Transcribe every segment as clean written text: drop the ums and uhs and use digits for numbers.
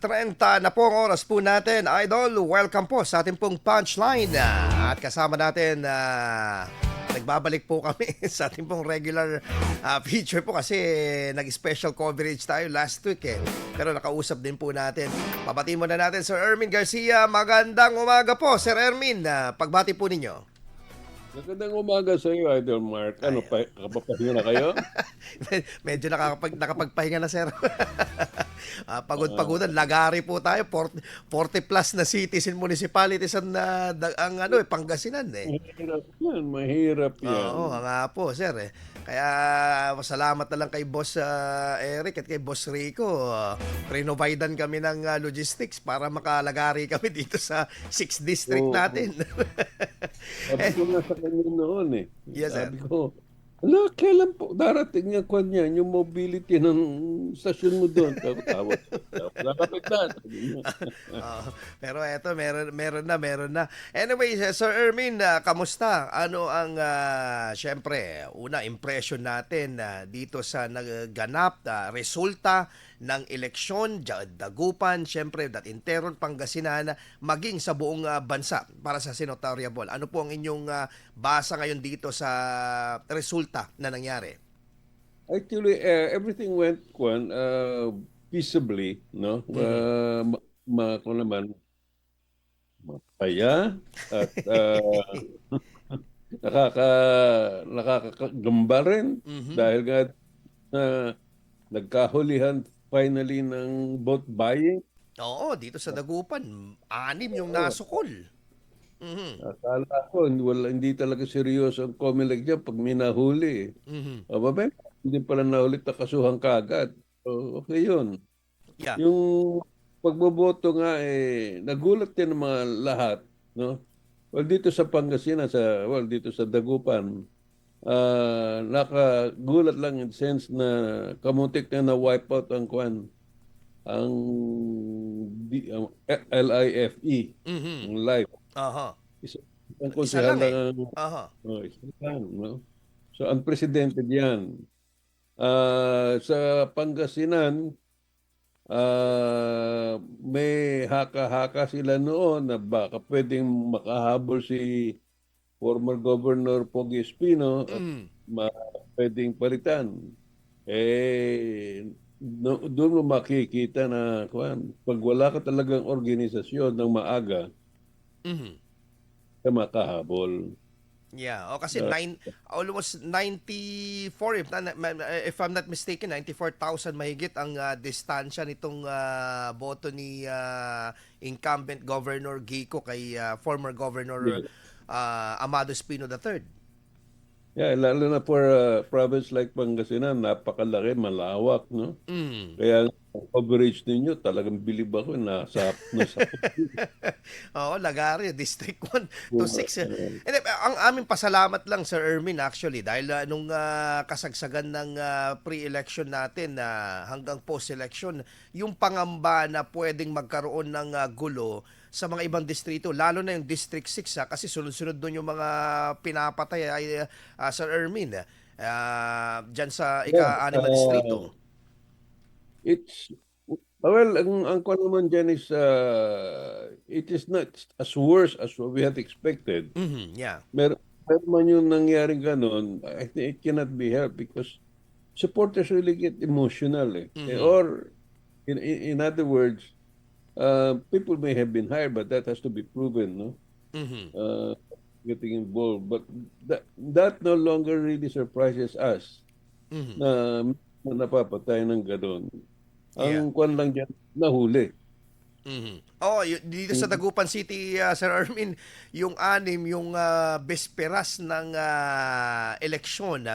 9:30 na po ang oras po natin. Idol, welcome po sa ating pong punchline. At kasama natin, nagbabalik po kami sa ating pong regular feature po kasi nag-special coverage tayo last week eh. Pero nakausap din po natin. Pabatiin muna natin Sir Ermin Garcia. Magandang umaga po, Sir Ermin. Pagbati po ninyo. Magandang umaga sa iyo, Idol Mark. Ano, Ayan. kapapahinga na kayo? Medyo nakapagpahinga na, sir. Pagod-pagodan. Lagari po tayo. 40 plus na cities and municipalities ang Pangasinan eh. Mahirap yan. Oo, nga po, sir eh. Kaya salamat na lang kay Boss Eric at kay Boss Rico. Renovidan kami ng logistics para makalagari kami dito sa 6th district Oo. natin. Sabi ko nga sa kanya noon eh. Yes, sir. Sabi ko, ala, kailan po darating yung kwan yan, yung mobility ng stasyon mo doon? Tawag. Nakapit na. Sabi niya. Pero eto, meron na. Anyway, Sir Ermin, kamusta? Ano ang, syempre, una, impression natin dito sa nagganap na resulta ng eleksyon, Dagupan, syempre, Datinteron, Pangasinan, maging sa buong bansa para sa senatorial ball. Ano po ang inyong basa ngayon dito sa resulta na nangyari? Actually, everything went peaceably, no? Kung naman, mapaya at nakakagamba rin dahil nga nagkahulihan finally ng vote buying. Oo, dito sa Dagupan, 6 yung Oo. nasukol. Mhm. Akala ko hindi talaga seryoso ang COMELEC dyan pag may nahuli. Mhm. Ababa, hindi pala nahuli, takasuhan kagad. So, okay yun. Yeah. Yung pagboboto nga nagulat din ng mga lahat, no? Well, dito sa Pangasinan, dito sa Dagupan, nakagulat lang in sense na kamuntik na na-wipe out ang LIFE, Mhm. ang life. Aha. Isang Isa konsehal lang lang eh. ang Aha. isa lang, no? So, unprecedented yan. Sa Pangasinan, may haka-haka sila noon na baka pwedeng makahabol si former Governor Pogi Espino at Mm. pwedeng palitan. Doon mo makikita na pag wala ka talagang organisasyon ng maaga, Mhm. ka makahabol. Yeah, kasi Uh, almost 94 if I'm not mistaken, 94,000 mahigit ang distansya nitong boto ni incumbent Governor Gico kay former Governor yeah. Amado Espino III. Yeah, lalo na for a province like Pangasinan, napakalaki, malawak, no? Mm. Kaya ang coverage ninyo, talagang bilib ako, nasa Oo, Lagario, District 1 to 6. And ang aming pasalamat lang, Sir Ermin, actually, dahil nung kasagsagan ng pre-election natin hanggang post-election, yung pangamba na pwedeng magkaroon ng gulo sa mga ibang distrito, lalo na yung District 6, kasi sunod-sunod doon yung mga pinapatay, Sir Ermin, dyan sa Yeah, ika-6 na distrito. it's well, ang kwan naman dyan is it is not as worse as what we had expected. Mhm, yeah. Meron man yung nangyaring ganun, I think it cannot be helped because supporters really get emotional eh. Mhm. Or in other words, people may have been hired but that has to be proven, no? Mhm. Uh, Getting involved, but that no longer really surprises us Mhm. na napapatay ng ganun. Yeah. Ang kwan lang dyan, nahuli. Mhm. Dito sa Mm. Dagupan City, Sir Armin, yung 6, yung besperas ng eleksyon,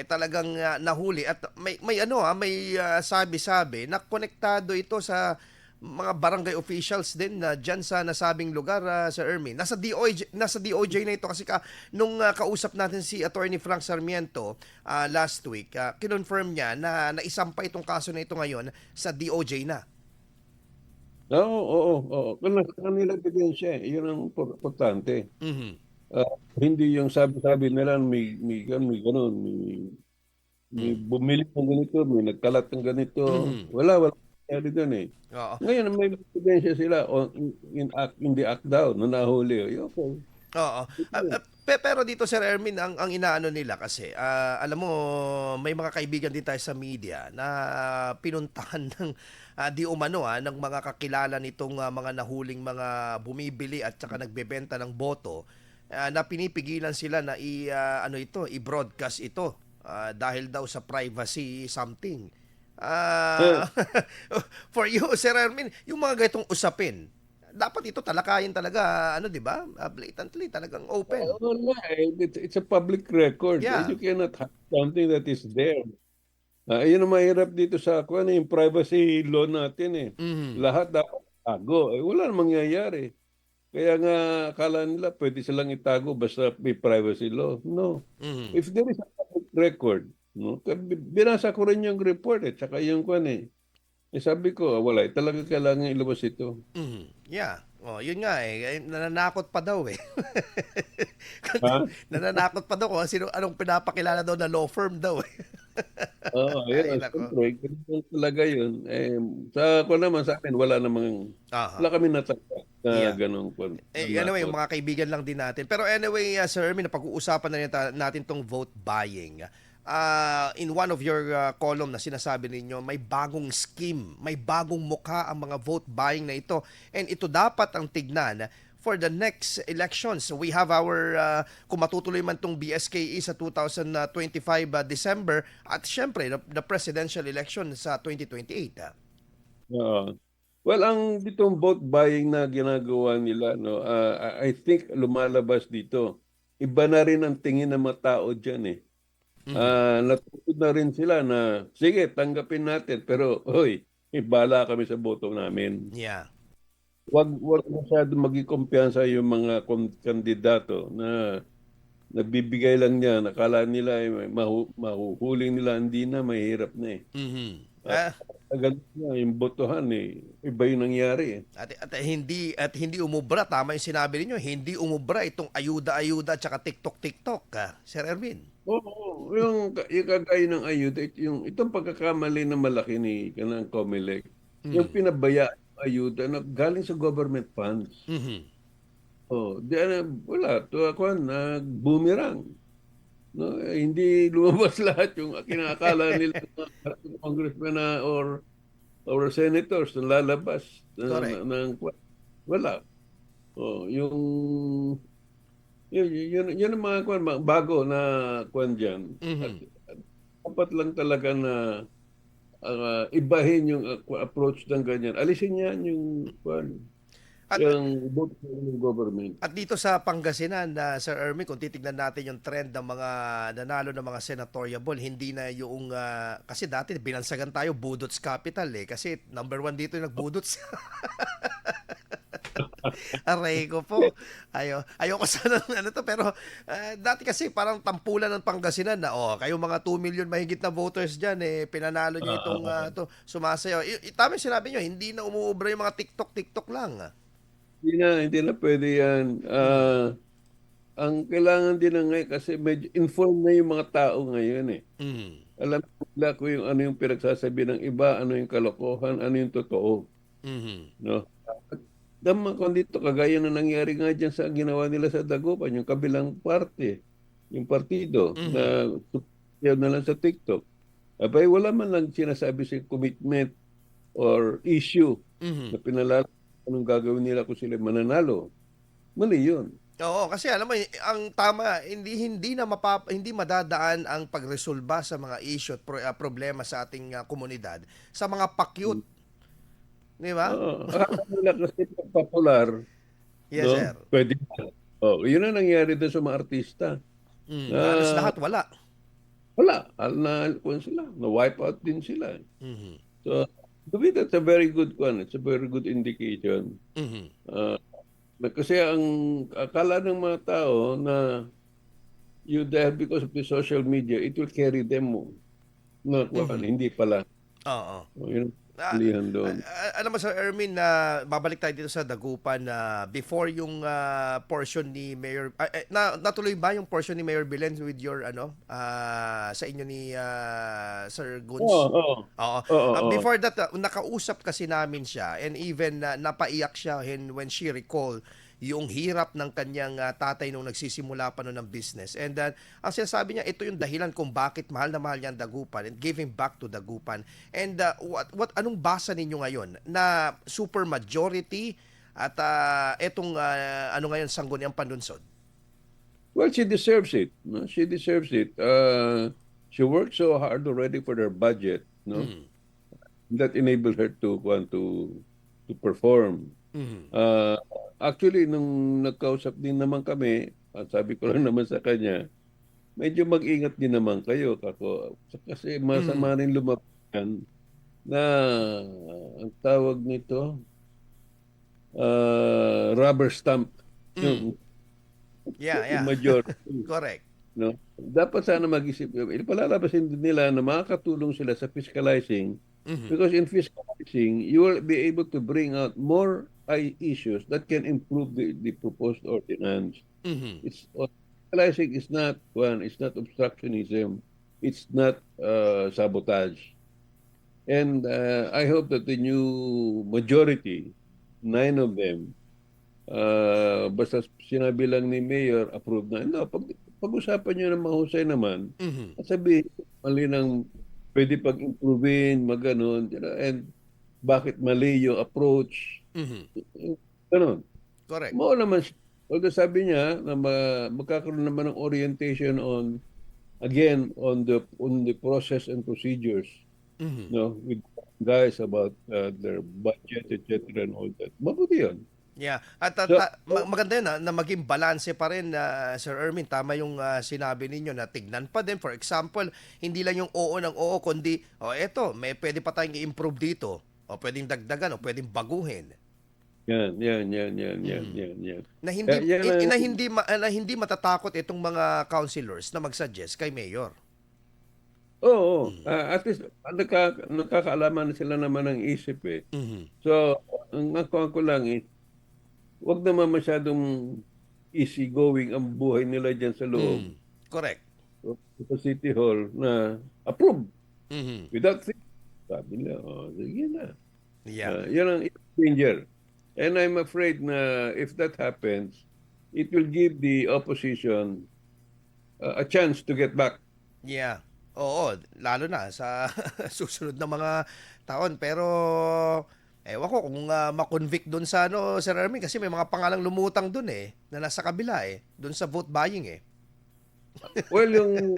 talagang nahuli at may sabi-sabi na konektado ito sa mga barangay officials din na diyan sa nasabing lugar, Sir Ermin. Nasa DOJ na ito kasi nung kausap natin si Attorney Frank Sarmiento last week, kinonfirm niya na naisampa itong kaso na ito ngayon sa DOJ na. Oo. Kanila ebidensya, yun ang importante. Mhm. Hindi yung sabi-sabi nila may ganun, may Mm. bumili ng ganito, may nagkalat ng ganito. Mhm. Wala. nangyari doon eh. Oo. Ngayon, may ebidensya sila in the act daw na nahuli. Okay. Oo. Pero dito Sir Ermin, ang inaano nila kasi, alam mo, may mga kaibigan din tayo sa media na pinuntahan ng di umano ng mga kakilala nitong mga nahuling mga bumibili at saka nagbebenta ng boto, na pinipigilan sila na ano ito, i-broadcast ito dahil daw sa privacy something. Eh, Ah, for you Sir Ermin, yung mga ganitong usapin, dapat ito talakayin talaga, ano 'di ba? Blatantly, talagang open. wala eh. It's a public record. Eh, Yeah. you cannot have something that is there. Yun ang mahirap dito sa yung privacy law natin eh. Mhm. Lahat dapat tago. Eh, wala namang mangyayari. Kaya nga, akala nila pwede silang itago basta may privacy law. No. Mhm. If there is a public record, no, binasa ko rin yung report eh, tsaka yung eh. Eh, sabi ko, wala, talaga kailangan ilabas ito. Mhm. Yeah. Oh, yun nga nananakot pa daw eh. Ha? Nananakot pa daw kung anong pinapakilala daw na law firm daw eh. Oo, Ay yun. nako. Siyempre, ganun talaga yun. Eh, naman sa amin, Aha. wala kami natanggap na Yeah. ganun Anyway, yung nanakot. mga kaibigan lang din natin. Pero anyway, Sir Ermin, napag-uusapan na natin tong vote buying. In one of your column na sinasabi ninyo, may bagong scheme, may bagong mukha ang mga vote buying na ito. And ito dapat ang tignan for the next elections. We have our, kung matutuloy man tong BSKE sa 2025 December, at syempre, the presidential election sa 2028. Oo. Well, ang ditong vote buying na ginagawa nila, no, I think lumalabas dito. Iba na rin ang tingin ng mga tao dyan eh. Mhm. Natutunan na rin sila na, sige, tanggapin natin, pero, hoy, bala kami sa boto namin. Yeah. Wag masyado maging kumpiyansa yung mga kandidato na nagbibigay lang niya, nakala nila ay mahuhuling nila, hindi na, mahirap na eh. Mhm. At agad na yung botohan eh, iba yung nangyari eh. Hindi umubra, tama yung sinabi niyo, hindi umubra itong ayuda-ayuda at saka TikTok, Sir Erwin. Oo, yung kagaya ng ayuda, itong pagkakamali na malaki ni kanang COMELEC, yung Mhm. pinabaya ayuda na galing sa government funds. Mhm. Oh, di wala, to ako nag-boomerang. No, hindi lumabas lahat yung kinakala nila ng congressman or senators na lalabas Correct. wala. Oh, yun ang mga bago na kwan diyan. At Mhm. dapat lang talaga na ibahin yung approach ng ganyan. Alisin niyan yung kwan, At yung vote ng government. at dito sa Pangasinan, Sir Erwin, kung titignan natin yung trend ng mga nanalo ng mga senatorial, hindi na yung kasi dati binansagan tayo Budots Capital kasi number one dito yung nagbudots. Aray ko po. Ayoko sana ng ano to, pero dati kasi parang tampulan ng Pangasinan na kayo mga 2 million mahigit na voters diyan pinanalo niyo itong to sumasayaw. Tama yung sinabi niyo, hindi na umuubra yung mga TikTok lang. Hindi na pwede yan. Mhm. Ang kailangan din na ngayon kasi medyo informed na yung mga tao ngayon eh. Mhm. Alam nila kung ano yung pinagsasabi ng iba, ano yung kalokohan, ano yung totoo. Mhm. No? Dama kung dito, kagaya na nangyari nga dyan sa ginawa nila sa Dagupan, yung kabilang parte, yung partido Mhm. na yan na lang sa TikTok. Abay, wala man lang sinasabi sa commitment or issue Mhm. na pinalala anong gagawin nila kung sila mananalo. Mali yun. Oo, kasi alam mo ang tama, hindi madadaan ang pagresolba sa mga issue at problema sa ating komunidad sa mga pakyut, di ba? Oo. Akala nila kasi popular, Yes, no? sir. Pwede na. Oh, yun ang nangyari doon sa mga artista. Na Halos lahat wala. wala, kung sila, na-wipe out din sila. Mhm. So, to me, that's a very good one. It's a very good indication. Mhm. Uh, kasi ang akala ng mga tao na dahil because of the social media, it will carry them mo. Na, Mhm. hindi pala. Oo. Oh, yun. lihan doon. Alam mo Sir Ermin, na babalik tayo dito sa Dagupan na before yung portion ni Mayor natuloy ba yung portion ni Mayor Belen with your sa inyo ni Sir Oo, Guns? oo. Oo. Oo, oo. Before that, nakausap kasi namin siya, and even napaiyak siya when she recalled yung hirap ng kanyang tatay nung nagsisimula pa noon ng business. And ang sinasabi niya, ito yung dahilan kung bakit mahal na mahal niya ang Dagupan and giving back to Dagupan. And anong basa ninyo ngayon na super majority at etong ngayon Sangguniang Panlunsod? Well, she deserves it. No? She deserves it. She worked so hard already for their budget, no? Mm. That enabled her to want to perform. Mhm. Uh, Actually, nung nagkausap din naman kami, at sabi ko lang naman sa kanya, medyo mag-ingat din naman kayo kako kasi Mhm. masama rin lumaban na ang tawag nito rubber stamp Mm. yung Yeah, yeah. majority, Correct. no? Dapat sana mag-isip, palalabasin din nila na makakatulong sila sa fiscalizing Mhm. because in fiscalizing, you will be able to bring out more issues that can improve the proposed ordinance. Mhm. It's Fiscalizing is not one, it's not obstructionism, it's not sabotage. And I hope that the new majority, 9 of them, basta sinabi lang ni Mayor, approve na. No, pag-usapan nyo ng mahusay naman, Mhm. at sabi, mali ng pwede pag-improvein, maganon, and bakit mali yung approach, Mhm. ganon. Correct. Mao naman siya. Although sabi niya na magkakaroon naman ng orientation on, again, on the process and procedures, Mhm. no, with guys about their budget, etc. and all that. Mabuti yun. Yeah. At So, maganda yun na maging balanse pa rin, Sir Ermin. Tama yung sinabi ninyo na tignan pa din. For example, hindi lang yung oo ng oo, kundi, eto, may pwede pa tayong i-improve dito. O pwedeng dagdagan, o pwedeng baguhin. Mhm. yan. Na hindi Yan ang, na hindi matatakot itong mga councilors na mag-suggest kay Mayor. oo, Mhm. at least nakakaalaman na sila naman ng isip eh. Mhm. So, ang nakuha ko lang is, wag naman masyadong easy going ang buhay nila dyan sa loob Mhm. Correct. sa City Hall na approve Mhm. without thinking. Sabi nila, sige na. Yeah. Yan ang danger. And I'm afraid na if that happens, it will give the opposition a chance to get back. Yeah. Oo, lalo na sa susunod na mga taon. Pero ewan ko kung ma-convict doon sa Sir Ermin, kasi may mga pangalang lumutang doon na nasa kabila doon sa vote buying Well, yung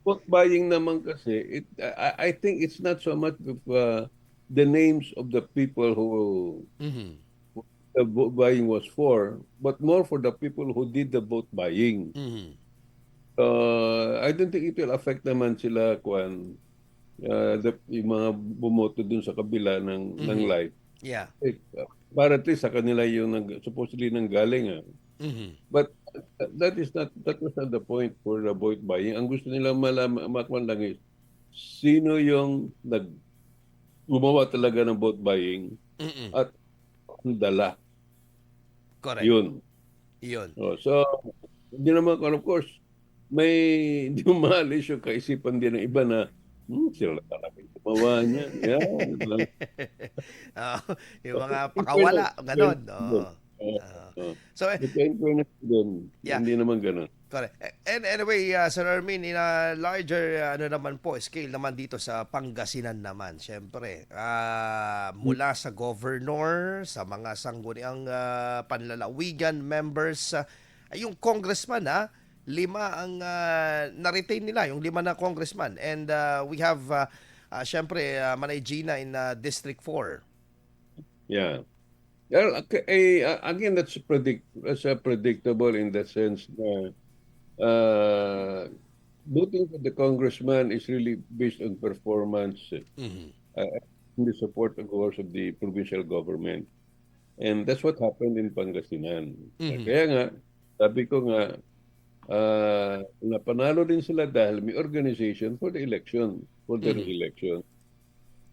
vote buying naman kasi, I think it's not so much of the names of the people who Mhm. the vote buying was for, but more for the people who did the vote buying. Mhm. I don't think it will affect naman sila kung yung mga bumoto dun sa kabila ng Mhm. light. Yeah. Para at least sa kanila yung supposedly nanggaling. Mhm. But that was not the point for the vote buying. Ang gusto nila makwan lang is sino yung gumawa talaga ng vote buying Mhm. at ang dala. Correct. Yun. 'Yun. So, hindi naman, of course, may hindi mo maalis yung kaisipan din ng iba na, sila talaga yung gumawa niya. Yan. Oo, yung mga In fairness, pakawala, gano'n. Oo. Oo, Oo. oo. So, In fairness din, yeah. hindi naman ganun. Correct. And anyway, Sir Ermin, in a larger naman po scale naman dito sa Pangasinan naman, syempre, mula sa governor, sa mga sangguniang panlalawigan members, yung congressman, 5 ang na-retain nila, yung 5 na congressman. And we have, syempre, Manay Gina in District 4. Yeah. Well, again, that's predictable in the sense na voting for the congressman is really based on performance, Mhm. in the support, of course, of the provincial government. And that's what happened in Pangasinan. Mhm. Kaya nga, sabi ko nga, napanalo din sila dahil may organization for the election, for the Mhm. re-election.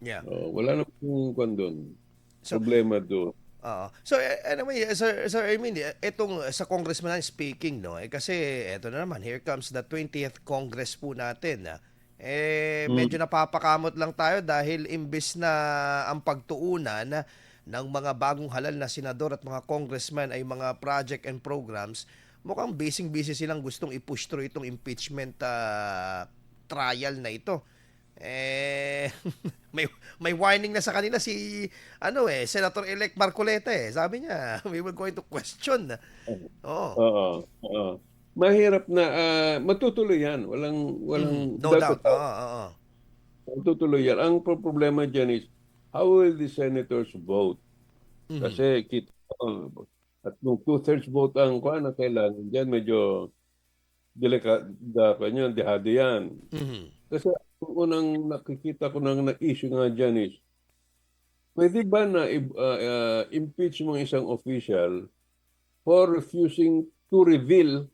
Yeah. Wala na pong kwan doon. So, Problema doon. oo. So anyway, Sir Ermin, etong sa congressman na speaking, no, kasi eto na naman, here comes the 20th Congress po natin. Medyo Mm. napapakamot lang tayo dahil imbes na ang pagtuunan ng mga bagong halal na senador at mga congressman ay mga project and programs, mukhang busy silang gustong i-push through itong impeachment trial na ito. Eh, may may warning na sa kanila si Senator-elect Marcoleta eh. Sabi niya, we were going to question. Oo. Oo, oo. Mahirap na, matutuloy yan. Mhm. Walang No doubt doubt. about Oo, oo. matutuloy yan. Ang problema dyan is, how will the senators vote? Mhm. Kasi kita ko, at kung two-thirds vote ang kuha na kailangan dyan, medyo dehado yan. Mhm. Kasi ang unang nakikita ko ng issue nga dyan is, pwede ba na impeach mo isang official for refusing to reveal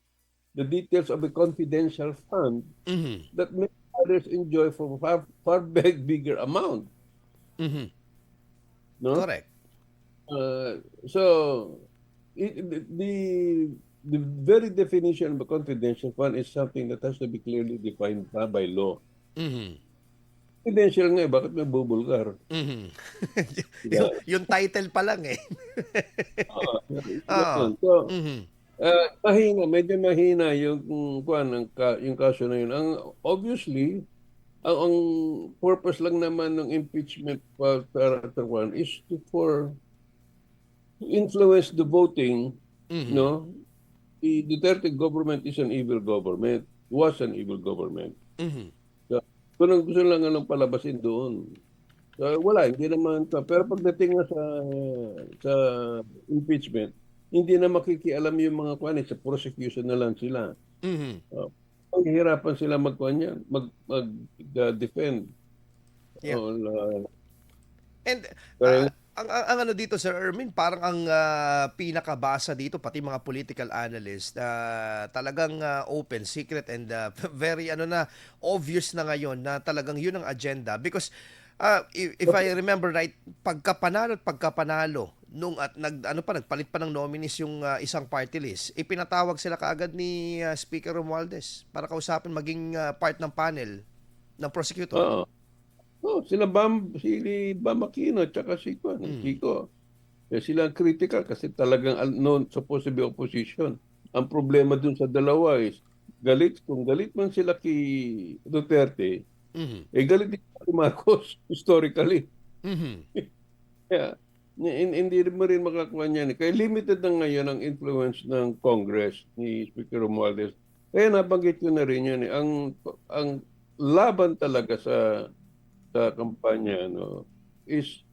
the details of a confidential fund Mhm. that many others enjoy for far bigger amount, Mhm. no? Correct. So the very definition of a confidential fund is something that has to be clearly defined by law. Mhm. Confidential nga, bakit may bubulgar? Mhm. Diba? Yung title pa lang eh. Oo, Oo. yun. So, Mhm. medyo mahina yung kuan yung kaso na yun. Obviously, ang purpose lang naman ng impeachment para kuan is to influence the voting, Mhm. no? The Duterte government is an evil government, was an evil government. Mhm. So, kung ang gusto lang ng palabasin doon. So, wala, hindi naman pero pagdating na sa impeachment, hindi na makikialam yung mga kuan sa prosecution na lang sila. Mhm. Uh, Mahihirapan sila magkuhan yan, defend. Yeah. Uh, And pero ang ano dito Sir Ermin, parang ang pinakabasa dito pati mga political analyst talagang open, secret and very obvious na ngayon na talagang yun ang agenda because if I remember right, pagkapanalo nung at nagpalit pa ng nominees yung isang party list, ipinatawag sila kaagad ni Speaker Romualdez para kausapin maging part ng panel ng prosecutor. oo. Si Bam Aquino at saka si Juan, Mm. Kiko. Sila ang critical kasi talagang known supposed to be opposition. Ang problema dun sa dalawa is kung galit man sila kay Duterte, Mhm. galit din kay Marcos historically. Mhm. Kaya hindi mo rin makakuha niyan. Kaya limited na ngayon ang influence ng Congress ni Speaker Romualdez. Kaya nabanggit ko na rin yan. Ang laban talaga sa kampanya is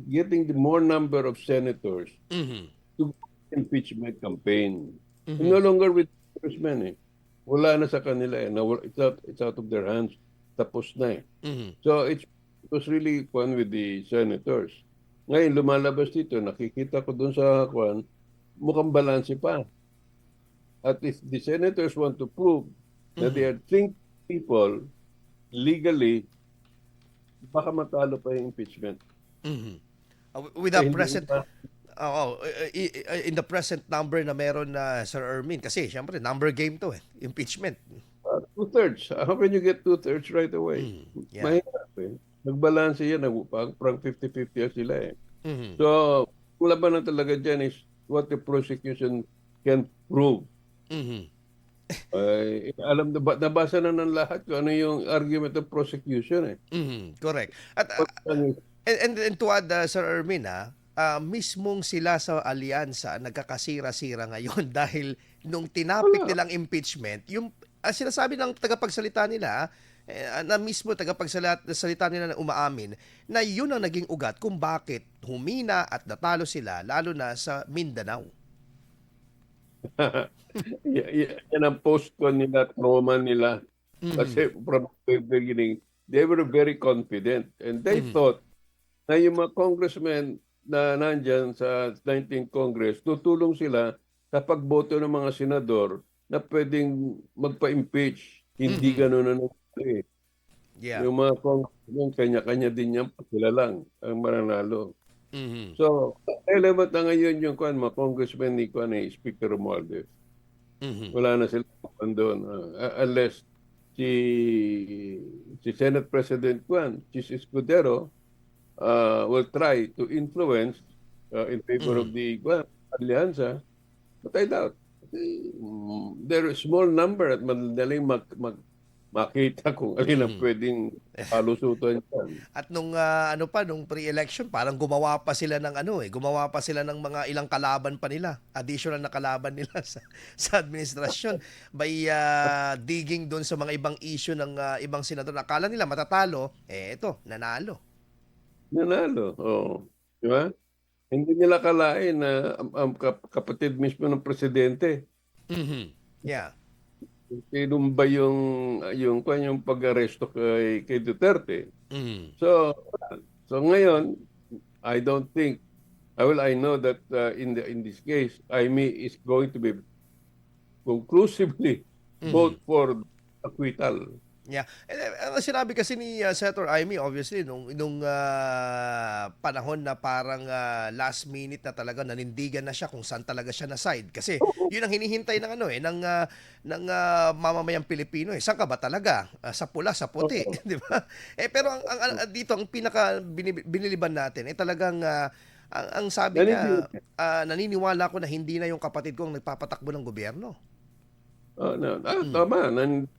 getting the more number of senators Mhm. to impeachment campaign. No Mhm. longer with congressmen eh. Wala na sa kanila eh. It's out of their hands. Tapos na eh. Mhm. So it was really fun with the senators. Ngayon lumalabas dito, nakikita ko dun sa kwan, mukhang balanse pa. At if the senators want to prove that they Mhm. are think people legally, baka matalo pa yung impeachment. Mhm. With the Hindi present in the present number na meron na Sir Ermin kasi syempre number game to eh, impeachment. two-thirds. How can you get two-thirds right away? Mm. Yeah. Mahirap eh. Nagbalanse yan. Parang 50-50 sila eh. Mhm. So, ang laban na talaga dyan is what the prosecution can prove. Mhm. Alam na nabasa na ng lahat kung ano yung argument ng prosecution eh. Mhm. Correct. At What lang is, and to add Sir Ermin mismong sila sa alyansa nagkakasira-sira ngayon dahil nung tinapik wala. nilang impeachment, yung sinasabi ng tagapagsalita nila na mismo tagapagsalita nila na umaamin na yun ang naging ugat kung bakit humina at natalo sila lalo na sa Mindanao. Yan ang post-con nila, trauma nila. Mhm. Kasi from the beginning, they were very confident. And they Mhm. thought na yung mga congressmen na nandyan sa 19th Congress, tutulong sila sa pagboto ng mga senador na pwedeng magpa-impeach. Hindi Mhm. ganun na nangyari. Yeah. Yung mga yung kanya-kanya din yan, sila lang ang mananalo. Mhm. So, relevant na ngayon yung mga congressman ni Speaker Romualdez. Mhm. Wala na sila doon. Unless si Senate President Chis Escudero will try to influence in favor of Mhm. the allianza, but I doubt. There is small number at madaling makita kung alin ang Mhm. pwedeng palusutan yan. At nung ano pa nung pre-election parang gumawa pa sila ng ano gumawa pa sila ng mga ilang kalaban pa nila, additional na kalaban nila sa administrasyon by digging doon sa mga ibang issue ng ibang senador. Akala nila matatalo, ito, nanalo. Nanalo, oo. Di ba? Hindi nila kalain na ang kapatid mismo ng presidente, Mhm. Yeah. tinumba yung pag-aresto kay Duterte. Mhm. So, ngayon, I don't think, I know that in this case, Aimee is going to be conclusively Mhm. vote for acquittal. Yeah. Ang sinabi kasi ni Senator Amy obviously nung panahon na parang last minute na talaga nanindigan na siya kung saan talaga siya na side kasi yun ang hinihintay ng mamamayang Pilipino eh. Saan ka ba talaga? Sa pula, sa puti, Oo. di ba? Pero dito ang pinaka biniliban natin talagang ang sabi niya naniniwala ko na hindi na yung kapatid ko ang nagpapatakbo ng gobyerno. No, Mm. tama. And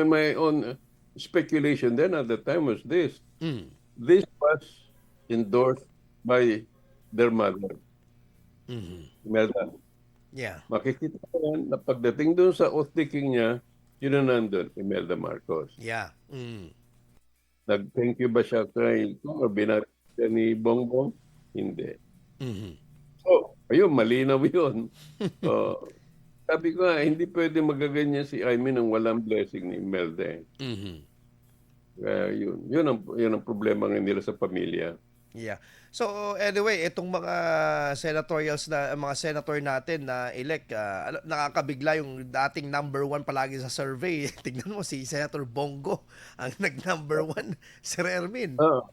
my own speculation then at the time was this. Mm. This was endorsed by their mother, Mhm. Imelda. Yeah. Makikita ko yan na pagdating doon sa oath-taking niya, yun na nandun, Imelda Marcos. Yeah. Mm. Nag-thank you ba siya kay or binati siya ni Bongbong? Hindi. Mhm. So, ayun, malinaw yun. So, sabi ko nga, hindi pwede magaganyan si Aimee nang walang blessing ni Imelda. Mhm. Kaya yun ang problema ngayon nila sa pamilya. Yeah. So anyway, itong mga mga senator natin na elect, nakakabigla yung dating number one palagi sa survey. Tingnan mo si Senator Bongo ang nag-number one, Sir Ermin. Oo.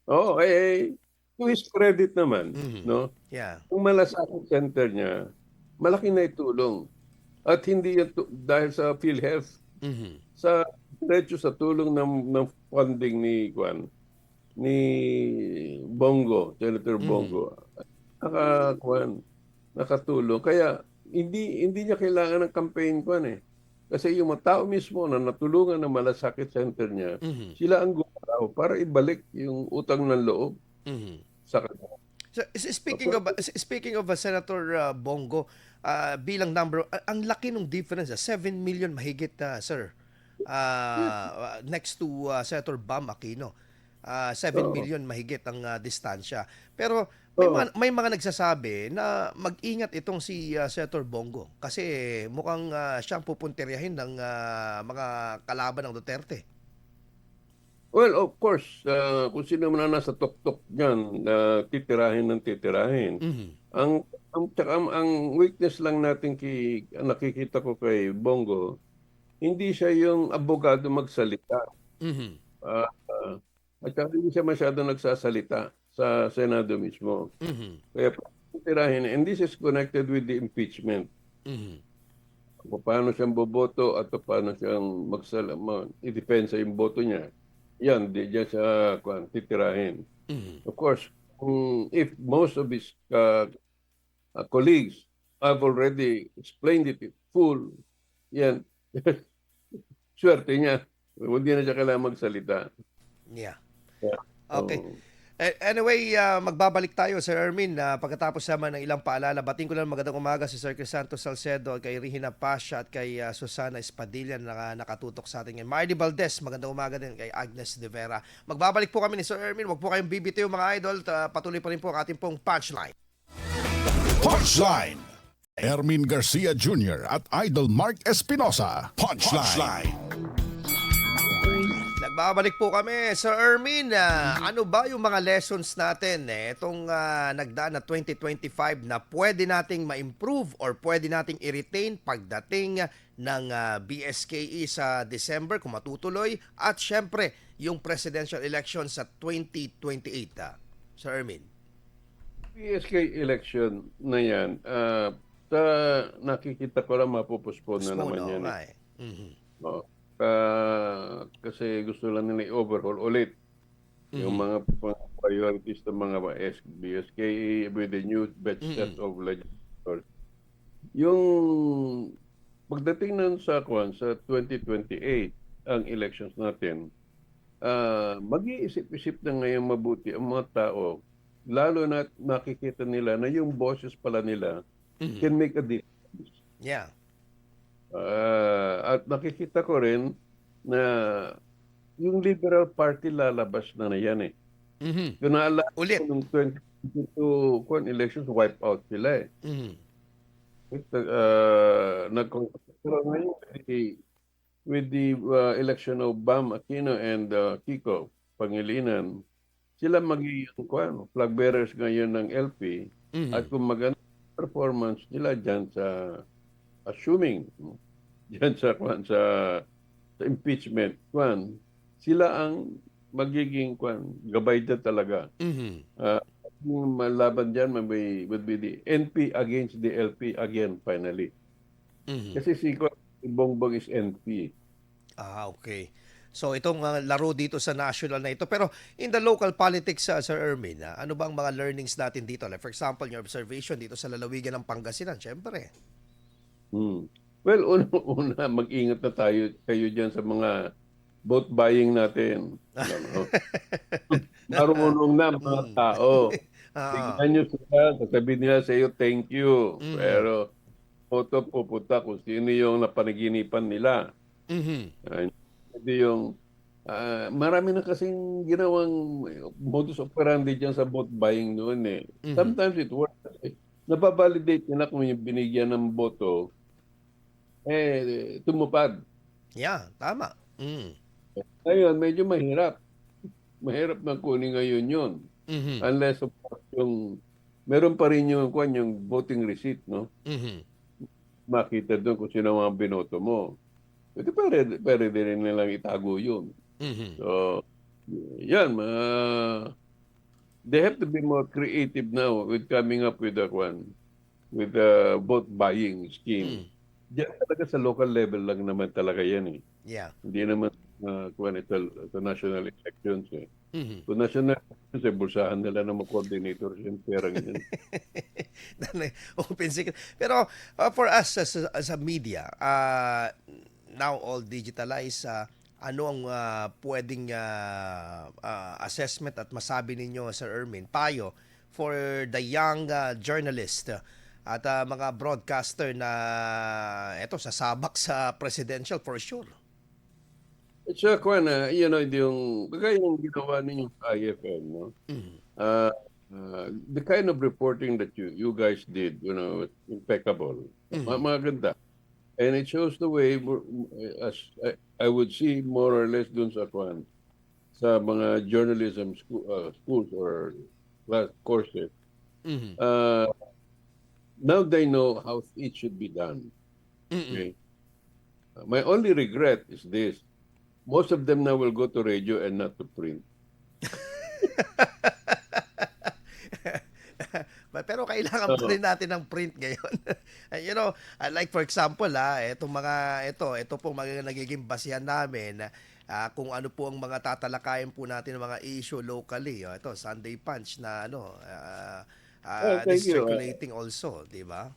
Oo, to his credit naman, Mhm. no? Yeah. Yung malasakit center niya, malaki na itulong. At hindi yan dahil sa PhilHealth, Mhm. sa diretso sa tulong ng funding ni Senator Mhm. Bongo. Nakatulong. Kaya hindi niya kailangan ng campaign eh. Kasi yung mga tao mismo na natulungan ng malasakit center niya, Mhm. sila ang gumalaw para ibalik yung utang ng loob Mhm. sa kanila. So, speaking of Senator Bongo, bilang ang laki ng difference, 7 million mahigit, sir. Next to Senator Bam Aquino. 7 Oo. million mahigit ang distansya. Pero Oo. may mga nagsasabi na mag-ingat itong si Senator Bongo kasi mukhang siyang pupuntiryahin ng mga kalaban ng Duterte. Well, of course, kung sino man na nasa tuktok niyan, titirahin ng titirahin. Mhm. Ang weakness lang natin nakikita ko kay Bongo, hindi siya yung abogado magsalita. Mhm. Ah, at saka hindi siya masyado nagsasalita sa Senado mismo. Mhm. Kaya titirahin, and this is connected with the impeachment. Mhm. Kung paano siyang boboto at paano siyang i-depensa yung boto niya. Yan, di dyan siya titirahin. Mhm. Of course, if most of his colleagues have already explained it in full, yan, swerte niya. Hindi na siya kailangan magsalita. Yeah. Yeah. Okay. So, Anyway, magbabalik tayo, Sir Ermin, pagkatapos naman ng ilang paalala. Batiin ko lang magandang umaga si Sir Crisanto Salcedo, kay Regina Pasha at kay Susana Espadilla na nakatutok sa atin ngayon. Marty Valdez, magandang umaga din kay Agnes De Vera. Magbabalik po kami ni Sir Ermin. Huwag po kayong bibitiw mga idol. Patuloy pa rin po ang ating pong punchline. Punchline. Ermin Garcia Jr. at Idol Mark Espinosa. Punchline. Babalik po kami. Sir Ermin, ano ba yung mga lessons natin itong nagdaan na 2025 na pwede nating ma-improve or pwede nating i-retain pagdating ng BSKE sa December kung matutuloy at syempre yung presidential election sa 2028, Sir Ermin? PSK election na yan, sa nakikita ko lang mapupuspon na Postpone, naman oo yan. nga eh. Mhm. Oo. Kasi gusto lang nila i-overhaul ulit yung mga priorities ng mga BSKE with the new batch set of legislators. Yung pagdating nun sa 2028, ang elections natin, mag-iisip-isip na ngayon mabuti ang mga tao, lalo na nakikita nila na yung boses pala nila can make a difference. Yeah. At nakikita ko rin na yung Liberal Party lalabas na yan eh. Mhm. Kung naalala Ulit. ko nung 2022 elections, wipe out sila eh. Mhm. Pero ngayon, with the election of Bam Aquino and Kiko Pangilinan, sila magiging flag bearers ngayon ng LP at kung maganda performance nila dyan sa assuming dyan sa impeachment sila ang magiging gabay dyan talaga. Mhm. Yung malaban dyan would be the NP against the LP again finally. Mhm. Kasi si Bongbong is NP. Okay. So itong laro dito sa national na ito. Pero in the local politics, Sir Ermin, ano ba ang mga learnings natin dito? Like for example, your observation dito sa lalawigan ng Pangasinan, syempre. Well, una mag-ingat na kayo dyan sa mga vote buying natin. Ano? Marunong na mga tao. Tingnan nyo sila, sasabihin nila sa iyo, thank you. Pero photo pupunta kung sino yung napanaginipan nila. Hindi yung marami na kasing ginawang modus operandi dyan sa vote buying noon eh. Sometimes it works. Nababalidate nila kung yung binigyan ng boto tumupad. Yeah, tama. Ngayon, medyo mahirap. Mahirap na kunin ngayon yun. Unless of course, meron pa rin yung voting receipt, no? Makita doon kung sino mga binoto mo. Pwede din nilang itago yun. So, yan. They have to be more creative now with coming up with the vote buying scheme. Diyan talaga sa local level lang naman talaga yan eh. Yeah. Hindi naman ito national elections eh. Kung national elections bulsahan nila ng mga coordinators yung perang yun. Open secret. Pero for us as a media, now all digitalized, ano ang pwedeng assessment at masabi ninyo, Sir Ermin, payo for the young journalist at mga broadcaster na sasabak sa presidential for sure? It's yung kagaya yung ginawa ninyong IFM, no? The kind of reporting that you guys did, impeccable. Maganda. And it shows the way, as I would see more or less dun sa mga journalism schools or courses. Now they know how it should be done. Okay? My only regret is this. Most of them now will go to radio and not to print. Pero kailangan pa rin natin ng print ngayon. Like for example, ito po nagiging basihan namin kung ano po ang mga tatalakayin po natin ng mga issue locally. Ito, Sunday Punch na this circulating also, di ba?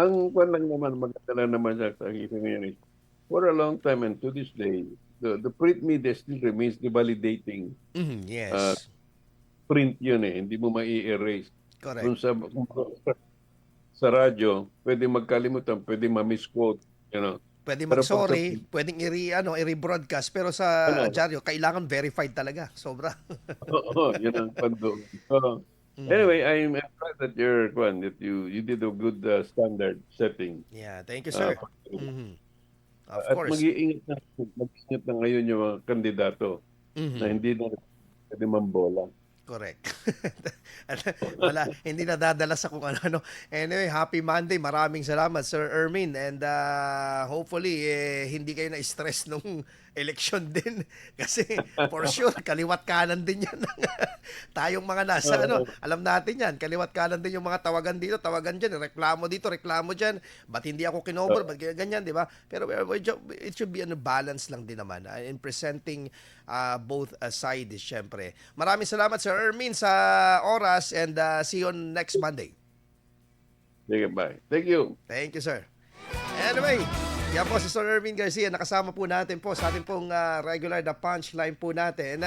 Ang lang naman, maganda lang naman sa isang ngayon is, for a long time and to this day, the print media still remains the validating. Yes. Print yun eh, hindi mo mai-erase. Correct. Kung sa radyo, pwede magkalimutan, pwede ma-misquote, Pwede mag-sorry, pwedeng i-rebroadcast, pero sa dyaryo, kailangan verified talaga. Sobra. Oo, yun ang pando. Anyway, I'm glad that you did a good standard setting. Yeah, thank you, sir. Of At course. mag-iingat na ngayon yung mga kandidato na Mhm. hindi na pwede mambola. Correct. Wala, hindi nadadala sa kung ano-ano. Anyway, happy Monday. Maraming salamat, Sir Ermin. And hopefully, hindi kayo na-stress nung election din. Kasi for sure, kaliwat kanan din yan. Tayong mga nasa, Oo. alam natin yan. Kaliwat kanan din yung mga tawagan dito, tawagan dyan. Reklamo dito, reklamo dyan. Ba't hindi ako kinover? Ba't ganyan, di ba? Pero it should be balance lang din naman. In presenting both sides, syempre. Maraming salamat, Sir Ermin, sa oras and see you on next Monday. Sige, bye. Thank you. Thank you, sir. Anyway, yan po si Sir Ermin Garcia. Nakasama po natin po sa ating pong regular na punchline po natin.